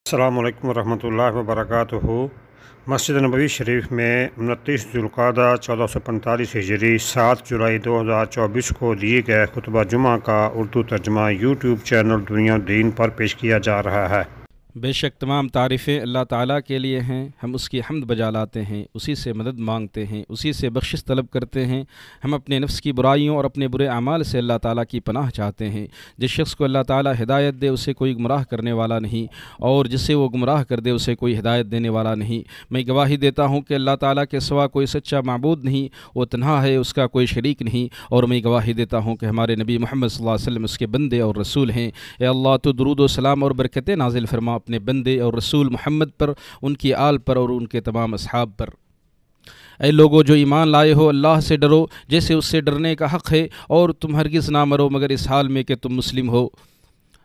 السلام علیکم ورحمۃ اللہ وبرکاتہ۔ مسجد نبوی شریف میں 29 ذوالقعدہ 1445 ہجری 7 جولائی 2024 کو دیے گئے خطبہ جمعہ کا اردو ترجمہ یوٹیوب چینل دنیا دین پر پیش کیا جا رہا ہے۔ بے شک تمام تعریفیں اللہ تعالیٰ کے لیے ہیں، ہم اس کی حمد بجا لاتے ہیں، اسی سے مدد مانگتے ہیں، اسی سے بخشش طلب کرتے ہیں۔ ہم اپنے نفس کی برائیوں اور اپنے برے اعمال سے اللہ تعالیٰ کی پناہ چاہتے ہیں۔ جس شخص کو اللہ تعالیٰ ہدایت دے اسے کوئی گمراہ کرنے والا نہیں، اور جسے وہ گمراہ کر دے اسے کوئی ہدایت دینے والا نہیں۔ میں گواہی دیتا ہوں کہ اللہ تعالیٰ کے سوا کوئی سچا معبود نہیں، وہ تنہا ہے، اس کا کوئی شریک نہیں، اور میں گواہی دیتا ہوں کہ ہمارے نبی محمد صلی اللہ علیہ وسلم اس کے بندے اور رسول ہیں۔ اے اللہ تو درود و سلام اور برکتیں نازل فرما اپنے بندے اور رسول محمد پر، ان کی آل پر اور ان کے تمام اصحاب پر۔ اے لوگو جو ایمان لائے ہو، اللہ سے ڈرو جیسے اس سے ڈرنے کا حق ہے، اور تم ہرگز نہ مرو مگر اس حال میں کہ تم مسلم ہو۔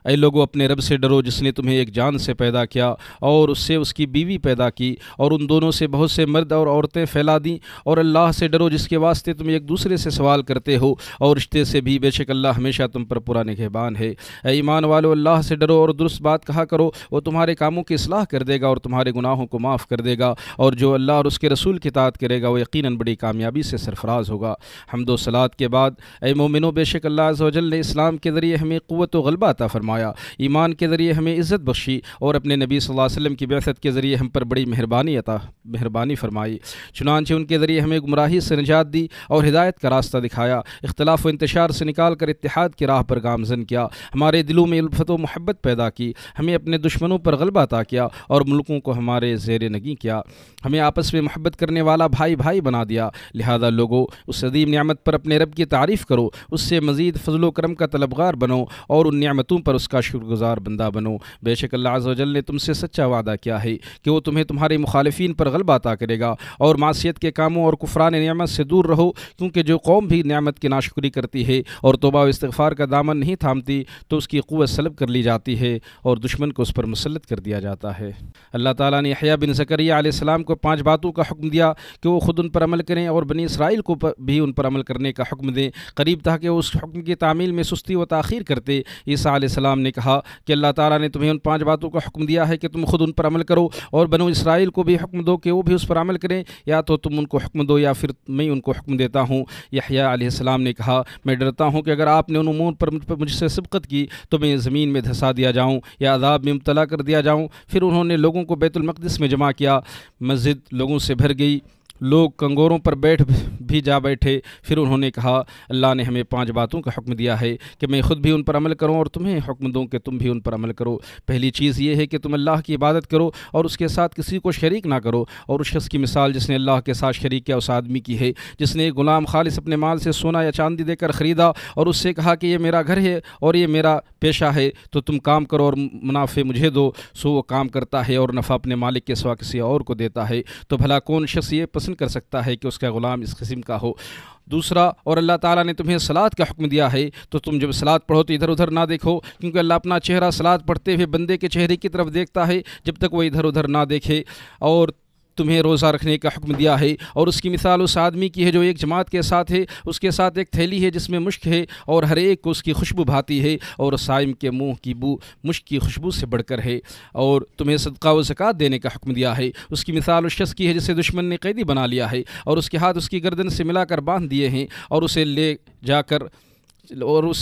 اے لوگو اپنے رب سے ڈرو جس نے تمہیں ایک جان سے پیدا کیا اور اس سے اس کی بیوی پیدا کی، اور ان دونوں سے بہت سے مرد اور عورتیں پھیلا دیں، اور اللہ سے ڈرو جس کے واسطے تم ایک دوسرے سے سوال کرتے ہو، اور رشتے سے بھی، بے شک اللہ ہمیشہ تم پر پورا نگہبان ہے۔ اے ایمان والو اللہ سے ڈرو اور درست بات کہا کرو، وہ تمہارے کاموں کی اصلاح کر دے گا اور تمہارے گناہوں کو معاف کر دے گا، اور جو اللہ اور اس کے رسول کی اطاعت کرے گا وہ یقیناً بڑی کامیابی سے سرفراز ہوگا۔ حمد و صلات کے بعد اے مومنو، بے شک اللہ عز و جل نے اسلام کے ذریعے ہمیں قوت و غلبہ عطا فرمایا، ایمان کے ذریعے ہمیں عزت بخشی، اور اپنے نبی صلی اللہ علیہ وسلم کی بعثت کے ذریعے ہم پر بڑی مہربانی فرمائی۔ چنانچہ ان کے ذریعے ہمیں گمراہی سے نجات دی اور ہدایت کا راستہ دکھایا، اختلاف و انتشار سے نکال کر اتحاد کی راہ پر گامزن کیا، ہمارے دلوں میں الفت و محبت پیدا کی، ہمیں اپنے دشمنوں پر غلبہ عطا کیا اور ملکوں کو ہمارے زیر نگیں کیا، ہمیں آپس میں محبت کرنے والا بھائی بھائی بنا دیا۔ لہذا لوگو اس عظیم نعمت پر اپنے رب کی تعریف کرو، اس سے مزید فضل و کرم کا طلبگار بنو، اور ان نعمتوں پر اس کا شکر گزار بندہ بنو۔ بے شک اللہ عز و جل نے تم سے سچا وعدہ کیا ہے کہ وہ تمہیں تمہارے مخالفین پر غلبہ عطا کرے گا، اور معصیت کے کاموں اور کفران نعمت سے دور رہو، کیونکہ جو قوم بھی نعمت کی ناشکری کرتی ہے اور توبہ و استغفار کا دامن نہیں تھامتی تو اس کی قوت سلب کر لی جاتی ہے اور دشمن کو اس پر مسلط کر دیا جاتا ہے۔ اللہ تعالیٰ نے یحییٰ بن زکریا علیہ السلام کو 5 باتوں کا حکم دیا کہ وہ خود ان پر عمل کریں اور بنی اسرائیل کو بھی ان پر عمل کرنے کا حکم دیں۔ قریب تھا کہ وہ اس حکم کی تعمیل میں سستی و تاخیر کرتے۔ عیسیٰ علیہ السلام نے کہا کہ اللہ تعالیٰ نے تمہیں ان 5 باتوں کا حکم دیا ہے کہ تم خود ان پر عمل کرو، اور بنو اسرائیل کو بھی حکم دو کہ وہ بھی اس پر عمل کریں، یا تو تم ان کو حکم دو یا پھر میں ان کو حکم دیتا ہوں۔ یحییٰ علیہ السلام نے کہا میں ڈرتا ہوں کہ اگر آپ نے ان امور پر مجھ سے سبقت کی تو میں زمین میں دھسا دیا جاؤں یا عذاب میں مبتلا کر دیا جاؤں۔ پھر انہوں نے لوگوں کو بیت المقدس میں جمع کیا، مسجد لوگوں سے بھر گئی، لوگ کنگوروں پر بیٹھ بھی جا بیٹھے۔ پھر انہوں نے کہا اللہ نے ہمیں 5 باتوں کا حکم دیا ہے کہ میں خود بھی ان پر عمل کروں اور تمہیں حکم دوں کہ تم بھی ان پر عمل کرو۔ پہلی چیز یہ ہے کہ تم اللہ کی عبادت کرو اور اس کے ساتھ کسی کو شریک نہ کرو، اور اس شخص کی مثال جس نے اللہ کے ساتھ شریک کیا اس آدمی کی ہے جس نے ایک غلام خالص اپنے مال سے سونا یا چاندی دے کر خریدا اور اس سے کہا کہ یہ میرا گھر ہے اور یہ میرا پیشہ ہے، تو تم کام کرو اور منافع مجھے دو۔ سو وہ کام کرتا ہے اور نفع اپنے مالک کے سوا کسی اور کو دیتا ہے، تو بھلا کون شخص یہ پسند کر سکتا ہے کہ اس کا غلام اس قسم کا ہو۔ دوسرا، اور اللہ تعالیٰ نے تمہیں صلاۃ کا حکم دیا ہے تو تم جب صلاۃ پڑھو تو ادھر ادھر نہ دیکھو، کیونکہ اللہ اپنا چہرہ صلاۃ پڑھتے ہوئے بندے کے چہرے کی طرف دیکھتا ہے جب تک وہ ادھر ادھر نہ دیکھے۔ اور تمہیں روزہ رکھنے کا حکم دیا ہے، اور اس کی مثال اس آدمی کی ہے جو ایک جماعت کے ساتھ ہے، اس کے ساتھ ایک تھیلی ہے جس میں مشک ہے اور ہر ایک کو اس کی خوشبو بھاتی ہے، اور صائم کے منہ کی بو مشک کی خوشبو سے بڑھ کر ہے۔ اور تمہیں صدقہ و زکوٰۃ دینے کا حکم دیا ہے، اس کی مثال اس شخص کی ہے جسے دشمن نے قیدی بنا لیا ہے اور اس کے ہاتھ اس کی گردن سے ملا کر باندھ دیے ہیں، اور اسے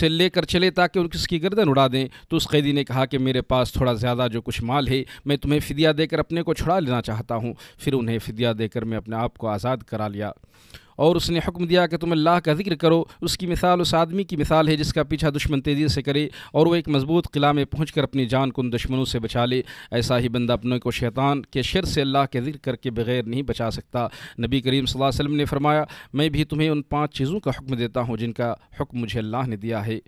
لے کر چلے تاکہ اس کی گردن اڑا دیں۔ تو اس قیدی نے کہا کہ میرے پاس تھوڑا زیادہ جو کچھ مال ہے میں تمہیں فدیہ دے کر اپنے کو چھڑا لینا چاہتا ہوں۔ پھر انہیں فدیہ دے کر میں اپنے آپ کو آزاد کرا لیا۔ اور اس نے حکم دیا کہ تم اللہ کا ذکر کرو، اس کی مثال اس آدمی کی مثال ہے جس کا پیچھا دشمن تیزی سے کرے اور وہ ایک مضبوط قلعہ میں پہنچ کر اپنی جان کو ان دشمنوں سے بچا لے۔ ایسا ہی بندہ اپنے کو شیطان کے شر سے اللہ کے ذکر کر کے بغیر نہیں بچا سکتا۔ نبی کریم صلی اللہ علیہ وسلم نے فرمایا میں بھی تمہیں ان 5 چیزوں کا حکم دیتا ہوں جن کا حکم مجھے اللہ نے دیا ہے۔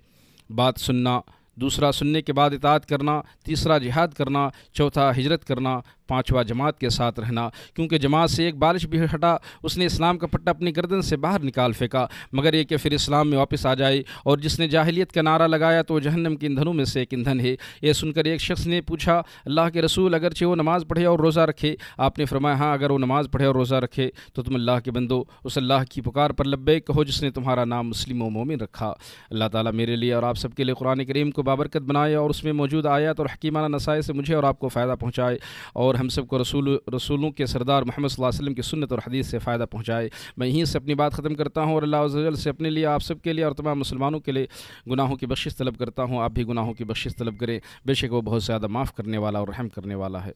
بات سننا، دوسرا سننے کے بعد اطاعت کرنا، تیسرا جہاد کرنا، چوتھا ہجرت کرنا، 5واں جماعت کے ساتھ رہنا، کیونکہ جماعت سے ایک بارش بھی ہٹا اس نے اسلام کا پٹا اپنی گردن سے باہر نکال پھینکا، مگر یہ کہ پھر اسلام میں واپس آ جائے۔ اور جس نے جاہلیت کا نعرہ لگایا تو وہ جہنم کے ایندھنوں میں سے ایک ایندھن ہے۔ یہ سن کر ایک شخص نے پوچھا اللہ کے رسول اگرچہ وہ نماز پڑھے اور روزہ رکھے؟ آپ نے فرمایا ہاں، اگر وہ نماز پڑھے اور روزہ رکھے تو تم اللہ کے بندو اس اللہ کی پکار پر لبیک کہو جس نے تمہارا نام مسلم و مومن رکھا۔ اللہ تعالیٰ میرے لیے اور آپ سب کے لیے قرآن کریم کو بابرکت بنائے اور اس میں موجود آیات اور حکیمانہ نصائح سے مجھے اور آپ کو فائدہ پہنچائے اور ہم سب کو رسولوں کے سردار محمد صلی اللہ علیہ وسلم کی سنت اور حدیث سے فائدہ پہنچائے۔ میں یہیں سے اپنی بات ختم کرتا ہوں اور اللہ عز و جل سے اپنے لیے، آپ سب کے لیے اور تمام مسلمانوں کے لیے گناہوں کی بخشش طلب کرتا ہوں۔ آپ بھی گناہوں کی بخشش طلب کریں، بے شک وہ بہت زیادہ معاف کرنے والا اور رحم کرنے والا ہے۔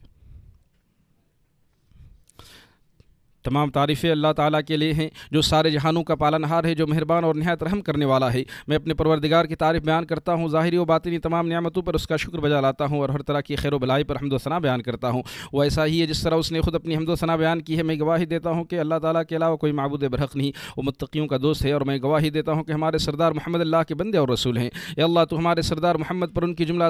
تمام تعریفیں اللہ تعالیٰ کے لیے ہیں جو سارے جہانوں کا پالنہار ہے، جو مہربان اور نہایت رحم کرنے والا ہے۔ میں اپنے پروردگار کی تعریف بیان کرتا ہوں، ظاہری و باطنی تمام نعمتوں پر اس کا شکر بجا لاتا ہوں اور ہر طرح کی خیر و بلائی پر حمد و ثنا بیان کرتا ہوں۔ وہ ایسا ہی ہے جس طرح اس نے خود اپنی حمد و ثنا بیان کی ہے۔ میں گواہی دیتا ہوں کہ اللہ تعالیٰ کے علاوہ کوئی معبود برحق نہیں، وہ متقیوں کا دوست ہے، اور میں گواہی دیتا ہوں کہ ہمارے سردار محمد اللہ کے بندے اور رسول ہیں۔ اے اللہ تو ہمارے سردار محمد پر، ان کی جملہ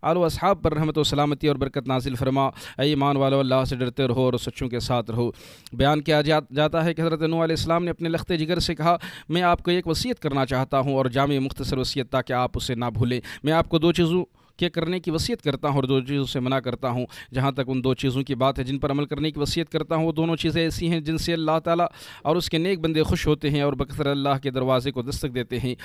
آل و اصحاب پر رحمت و سلامتی اور برکت نازل فرما۔ اے ایمان والو، اللہ سے ڈرتے رہو اور سچوں کے ساتھ رہو۔ بیان کیا جاتا ہے کہ حضرت نوح علیہ السلام نے اپنے لخت جگر سے کہا، میں آپ کو ایک وصیت کرنا چاہتا ہوں اور جامع مختصر وصیت تاکہ آپ اسے نہ بھولیں۔ میں آپ کو دو چیزوں کے کرنے کی وصیت کرتا ہوں اور دو چیزوں سے منع کرتا ہوں۔ جہاں تک ان دو چیزوں کی بات ہے جن پر عمل کرنے کی وصیت کرتا ہوں، وہ دونوں چیزیں ایسی ہیں جن سے اللہ تعالیٰ اور اس کے نیک بندے خوش ہوتے ہیں اور بکثرت اللہ کے دروازے کو دستک دیتے ہیں۔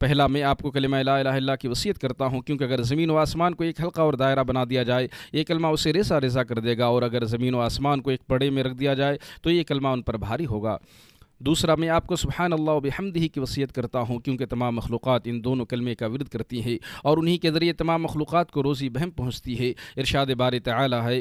پہلا، میں آپ کو کلمہ لا الہ الا اللہ کی وصیت کرتا ہوں، کیونکہ اگر زمین و آسمان کو ایک حلقہ اور دائرہ بنا دیا جائے، یہ کلمہ اسے ریزہ ریزہ کر دے گا، اور اگر زمین و آسمان کو ایک پڑے میں رکھ دیا جائے تو یہ کلمہ ان پر بھاری ہوگا۔ دوسرا، میں آپ کو سبحان اللہ و بحمدہ کی وصیت کرتا ہوں، کیونکہ تمام مخلوقات ان دونوں کلمے کا ورد کرتی ہیں اور انہی کے ذریعے تمام مخلوقات کو روزی بہم پہنچتی ہے۔ ارشاد باری تعالی ہے،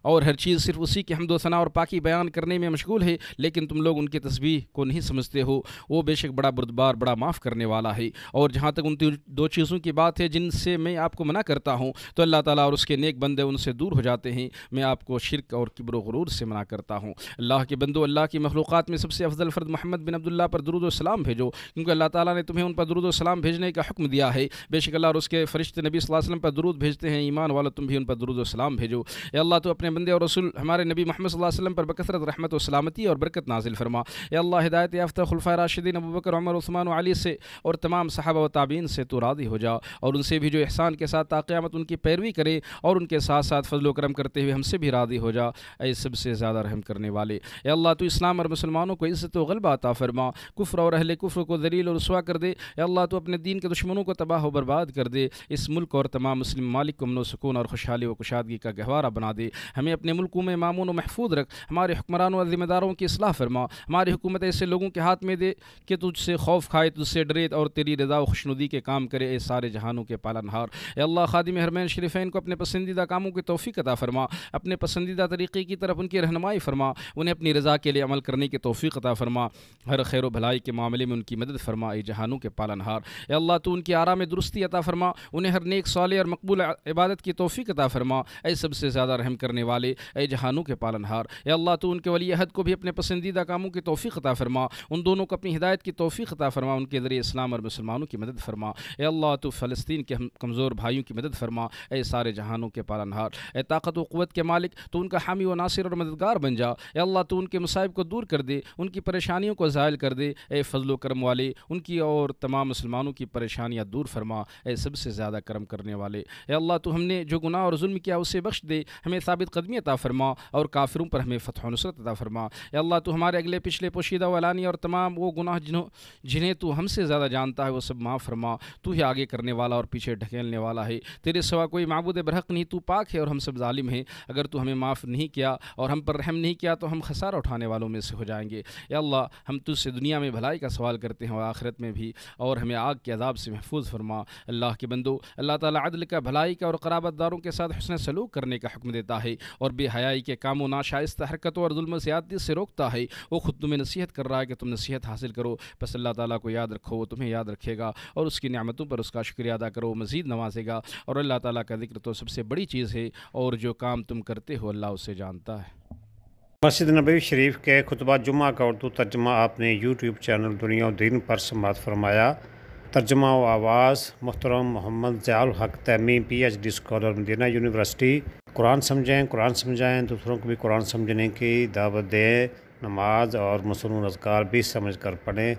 اور ہر چیز صرف اسی کی حمد و ثنا اور پاکی بیان کرنے میں مشغول ہے، لیکن تم لوگ ان کی تسبیح کو نہیں سمجھتے ہو۔ وہ بے شک بڑا بردبار، بڑا معاف کرنے والا ہے۔ اور جہاں تک ان دو چیزوں کی بات ہے جن سے میں آپ کو منع کرتا ہوں، تو اللہ تعالیٰ اور اس کے نیک بندے ان سے دور ہو جاتے ہیں۔ میں آپ کو شرک اور کبر و غرور سے منع کرتا ہوں۔ اللہ کے بندو، اللہ کی مخلوقات میں سب سے افضل فرد محمد بن عبداللہ پر درود و سلام بھیجو، کیونکہ اللہ تعالیٰ نے تمہیں ان پر درود و سلام بھیجنے کا حکم دیا ہے۔ بے شک اللہ اور اس کے فرشتے نبی صلی اللہ علیہ وسلم پر درود بھیجتے ہیں۔ ایمان والو، تم بھی ان پر درود و سلام بھیجو۔ اے اللہ تو اپنے بندے اور رسول ہمارے نبی محمد صلی اللہ علیہ وسلم پر بکثرت رحمت و سلامتی اور برکت نازل فرما۔ اے اللہ، ہدایت یافتہ خلفائے راشدین ابوبکر، عمر، عثمان و علی سے اور تمام صحابہ و تابعین سے تو راضی ہو جا، اور ان سے بھی جو احسان کے ساتھ تا قیامت ان کی پیروی کرے، اور ان کے ساتھ ساتھ فضل و کرم کرتے ہوئے ہم سے بھی راضی ہو جا۔ اے سب سے زیادہ رحم کرنے والے، اے اللہ تو اسلام اور مسلمانوں کو عزت و غلبہ عطا فرما، کفر اور اہل کفر کو ذلیل و رسوا کر دے۔ اے اللہ تو اپنے دین کے دشمنوں کو تباہ و برباد کر دے، اس ملک اور تمام مسلم ممالک کو امن و سکون اور خوشحالی و کشادگی کا گہوارہ بنا دے۔ ہمیں اپنے ملکوں میں مامون و محفوظ رکھ، ہمارے حکمرانوں اور ذمہ داروں کی اصلاح فرما، ہماری حکومت ایسے لوگوں کے ہاتھ میں دے کہ تجھ سے خوف کھائے، تجھ سے ڈرے اور تیری رضا و خوشنودی کے کام کرے۔ اے سارے جہانوں کے پالنہار، اے اللہ خادم حرمین شریفین کو اپنے پسندیدہ کاموں کی توفیق عطا فرما، اپنے پسندیدہ طریقے کی طرف ان کی رہنمائی فرما، انہیں اپنی رضا کے لیے عمل کرنے کی توفیق عطا فرما، ہر خیر و بھلائی کے معاملے میں ان کی مدد فرما۔ اے جہانوں کے پالنہار، اے اللہ تو ان کی آرا میں درستی عطا فرما، انہیں ہر نیک صالح اور مقبول عبادت کی توفیق عطا فرما۔ اے سب سے زیادہ رحم کرنے والے، اے جہانوں کے پالنہار، اے اللہ تو ان کے ولی عہد کو بھی اپنے پسندیدہ کاموں کی توفیق عطا فرما، ان دونوں کو اپنی ہدایت کی توفیق عطا فرما، ان کے ذریعے اسلام اور مسلمانوں کی مدد فرما۔ اے اللہ تو فلسطین کے کمزور بھائیوں کی مدد فرما۔ اے سارے جہانوں کے پالنہار، اے طاقت و قوت کے مالک، تو ان کا حامی و ناصر اور مددگار بن جا۔ اے اللہ تو ان کے مصائب کو دور کر دے، ان کی پریشانیوں کو زائل کر دے۔ اے فضل و کرم والے، ان کی اور تمام مسلمانوں کی پریشانیاں دور فرما۔ اے سب سے زیادہ کرم کرنے والے، اے اللہ تو ہم نے جو گناہ اور ظلم کیا اسے بخش دے، ہمیں ثابت قدمی عطا فرما اور کافروں پر ہمیں فتح و نصرت عطا فرما۔ اے اللہ تو ہمارے اگلے پچھلے پوشیدہ و علانی اور تمام وہ گناہ جنہیں تو ہم سے زیادہ جانتا ہے وہ سب معاف فرما۔ تو ہی آگے کرنے والا اور پیچھے ڈھکیلنے والا ہے، تیرے سوا کوئی معبود برحق نہیں، تو پاک ہے اور ہم سب ظالم ہیں۔ اگر تو ہمیں معاف نہیں کیا اور ہم پر رحم نہیں کیا تو ہم خسارہ اٹھانے والوں میں سے ہو جائیں گے۔ اے اللہ، ہم تجھ سے دنیا میں بھلائی کا سوال کرتے ہیں اور آخرت میں بھی، اور ہمیں آگ کے عذاب سے محفوظ فرما۔ اللہ کے بندو، اللہ تعالیٰ عدل کا، بھلائی کا اور قرابت داروں کے ساتھ حسن سلوک کرنے کا حکم دیتا ہے، اور بے حیائی کے کاموں، ناشائستہ حرکتوں اور ظلم و زیادتی سے روکتا ہے۔ وہ خود تمہیں نصیحت کر رہا ہے کہ تم نصیحت حاصل کرو، بس اللہ تعالیٰ کو یاد رکھو، وہ تمہیں یاد رکھے گا، اور اس کی نعمتوں پر اس کا شکریہ ادا کرو، مزید نوازے گا۔ اور اللہ تعالیٰ کا ذکر تو سب سے بڑی چیز ہے، اور جو کام تم کرتے ہو اللہ اسے جانتا ہے۔ مسجد نبوی شریف کے خطبہ جمعہ کا اردو ترجمہ آپ نے یوٹیوب چینل دنیا و دین پر سماعت فرمایا۔ ترجمہ و آواز محترم محمد ضیاء الحق تیمی، PhD اسکالر، مدینہ یونیورسٹی۔ قرآن سمجھیں، قرآن سمجھائیں، دوسروں کو بھی قرآن سمجھنے کی دعوت دیں، نماز اور مصنون اذکار بھی سمجھ کر پڑھیں۔